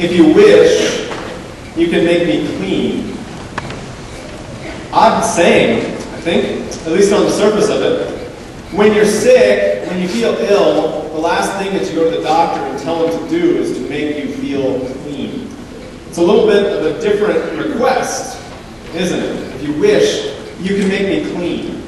If you wish, you can make me clean. Odd saying, I think, at least on the surface of it. When you're sick, when you feel ill, the last thing that you go to the doctor and tell them to do is to make you feel clean. It's a little bit of a different request, isn't it? If you wish, you can make me clean.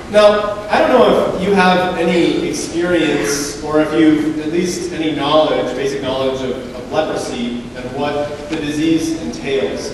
Now, I don't know if you have any experience or if you've at least any knowledge, basic knowledge of leprosy and what the disease entails.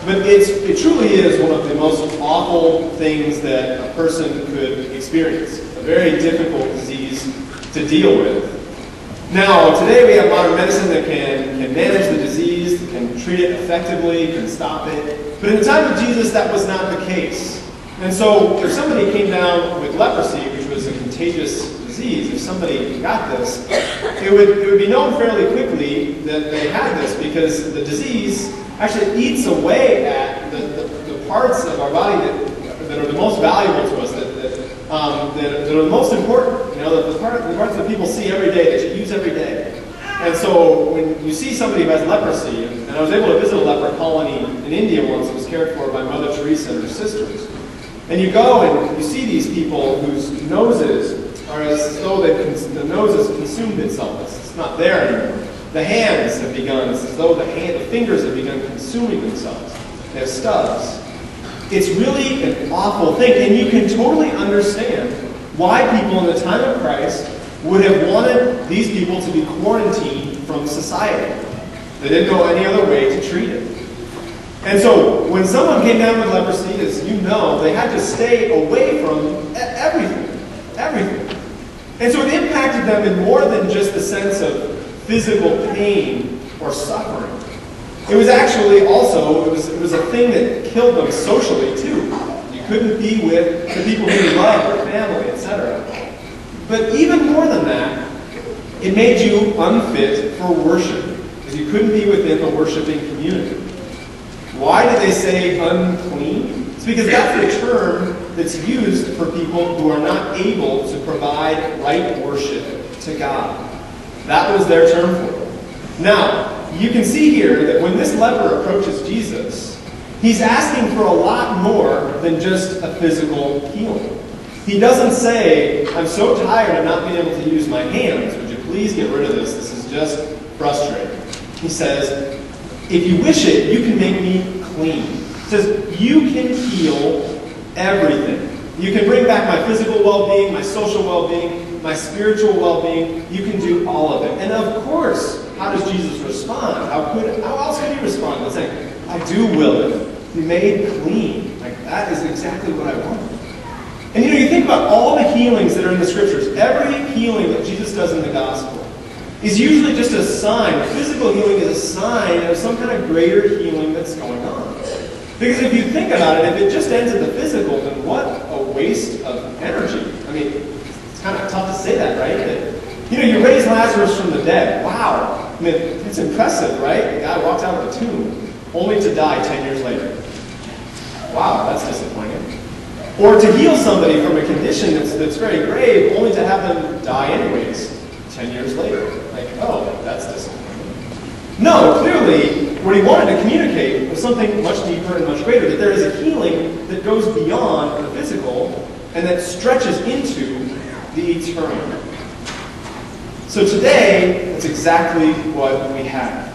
But it truly is one of the most awful things that a person could experience. A very difficult disease to deal with. Now, today we have modern medicine that can manage the disease, can treat it effectively, can stop it. But in the time of Jesus, that was not the case. And so if somebody came down with leprosy, which was a contagious disease, if somebody got this, it would be known fairly quickly that they had this because the disease actually eats away at the parts of our body that are the most valuable to us, that are the most important, the parts that people see every day, that you use every day. And so when you see somebody who has leprosy, and I was able to visit a leper colony in India once that was cared for by Mother Teresa and her sisters, and you go and you see these people whose noses are as though the nose has consumed itself. It's not there anymore. The hands have begun, it's as though the fingers have begun consuming themselves. They have stubs. It's really an awful thing, and you can totally understand why people in the time of Christ would have wanted these people to be quarantined from society. They didn't know any other way to treat it. And so, when someone came down with leprosy, as you know, they had to stay away from everything. Everything. And so it impacted them in more than just the sense of physical pain or suffering. It was actually also, it was a thing that killed them socially too. You couldn't be with the people who you love, your family, etc. But even more than that, it made you unfit for worship, because you couldn't be within the worshiping community. Why did they say unclean? It's because that's the term that's used for people who are not able to provide right worship to God. That was their term for it. Now, you can see here that when this leper approaches Jesus, he's asking for a lot more than just a physical healing. He doesn't say, I'm so tired of not being able to use my hands. Would you please get rid of this? This is just frustrating. He says, if you wish it, you can make me clean. He says, you can heal everything. You can bring back my physical well-being, my social well-being, my spiritual well-being. You can do all of it. And of course, how does Jesus respond? How else could he respond? By saying, I do will it. Be made clean. Like, that is exactly what I want. And you think about all the healings that are in the scriptures. Every healing that Jesus does in the gospel is usually just a sign. Physical healing is a sign of some kind of greater healing that's going on. Because if you think about it, if it just ends at the physical, then what a waste of energy. I mean, it's kind of tough to say that, right? That, you raise Lazarus from the dead. Wow. I mean, it's impressive, right? The guy walked out of the tomb only to die 10 years later. Wow, that's disappointing. Or to heal somebody from a condition that's very grave, only to have them die anyways 10 years later. Like, oh, that's disappointing. No, clearly, what he wanted to communicate was something much deeper and much greater, that there is a healing that goes beyond the physical and that stretches into the eternal. So today, that's exactly what we have.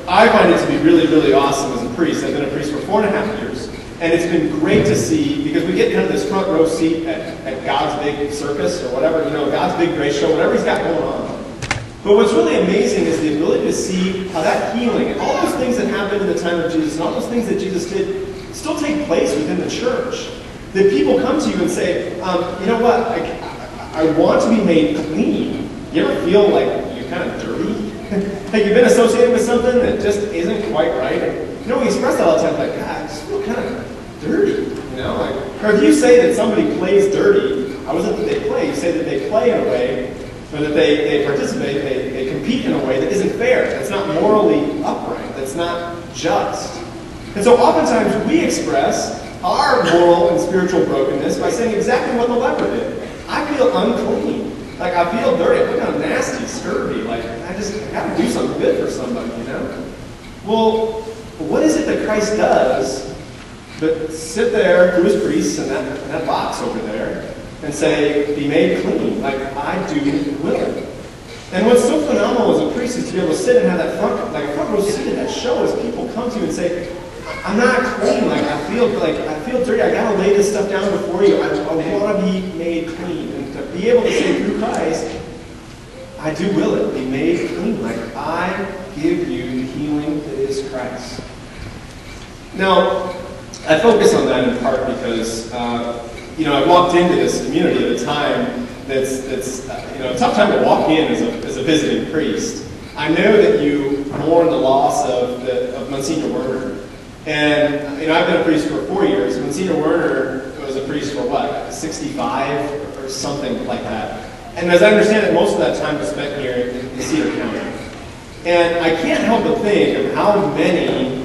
I find it to be really, really awesome as a priest. I've been a priest for 4.5 years. And it's been great to see, because we get kind of this front row seat at God's big circus or whatever, God's big grace show, whatever he's got going on. But what's really amazing is the ability to see how that healing and all those things that happened in the time of Jesus and all those things that Jesus did still take place within the church. That people come to you and say, you know what, I want to be made clean. You ever feel like you're kind of dirty? Like you've been associated with something that just isn't quite right? We express that all the time, like, God, I just feel kind of dirty, or if you say that somebody plays dirty, how is it that they play? You say that they play in a way, or that they participate, they compete in a way that isn't fair, that's not morally upright, that's not just. And so oftentimes we express our moral and spiritual brokenness by saying exactly what the leper did. I feel unclean. Like, I feel dirty. I feel kind of nasty, scurvy. Like, I got to do something good for somebody, you know? Well, what is it that Christ does but sit there through his priests in that box over there and say, be made clean, like I do will. And what's so phenomenal as a priest is to be able to sit and have that front row seat at that show as people come to you and say, I'm not clean, like I feel dirty, I gotta lay this stuff down before you, I want to be made clean. And to be able to say through Christ, I do will it, be made clean, like I give you the healing that is Christ. Now, I focus on that in part because, I walked into this community at a time that's a tough time to walk in as a visiting priest. I know that you mourn the loss of Monsignor Werner. And, I've been a priest for 4 years. Monsignor Werner was a priest for what, 65 or something like that. And as I understand it, most of that time was spent here in Cedar County. And I can't help but think of how many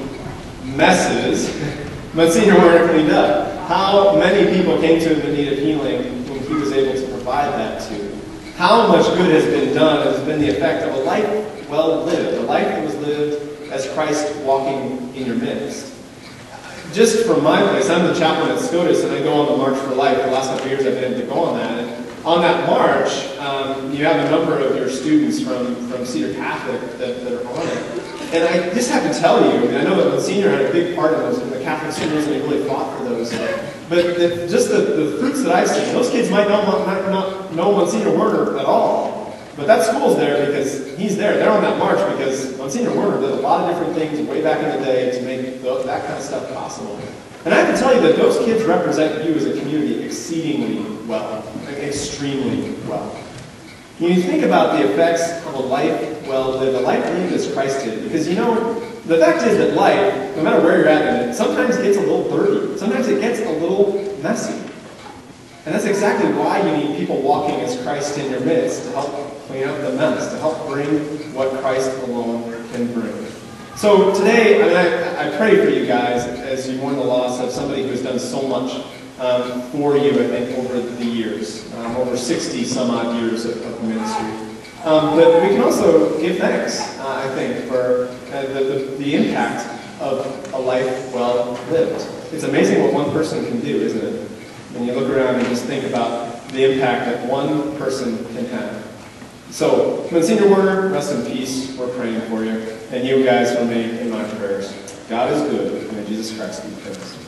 messes Monsignor Werner cleaned up. How many people came to him in need of healing when he was able to provide that to. How much good has been done has been the effect of a life well lived, a life that was lived as Christ walking in your midst. Just from my place, I'm the chaplain at SCOTUS, and I go on the March for Life. The last couple of years I've been able to go on that. And on that march, you have a number of your students from Cedar Catholic that are on it. And I just have to tell you, I know that Monsignor had a big part in those, in the Catholic students, and he really fought for those. But just the fruits that I've seen, those kids might not know Monsignor Werner at all. But that school's there because he's there. They're on that march because Monsignor Werner did a lot of different things way back in the day to make that kind of stuff possible. And I have to tell you that those kids represent you as a community exceedingly well, like extremely well. When you think about the effects of a life well lived, a life lived as Christ did, because the fact is that life, no matter where you're at in it, sometimes gets a little dirty. Sometimes it gets a little messy. And that's exactly why you need people walking as Christ in your midst to help clean up the mess, to help bring what Christ alone can bring. So today, I pray for you guys as you mourn the loss of somebody who has done so much for you, I think, over the years, over 60 some odd years of ministry. But we can also give thanks, I think, for the impact of a life well lived. It's amazing what one person can do, isn't it? When you look around and just think about the impact that one person can have. So, Monsignor Werner, rest in peace. We're praying for you. And you guys remain in my prayers. God is good, and in Jesus Christ we praise.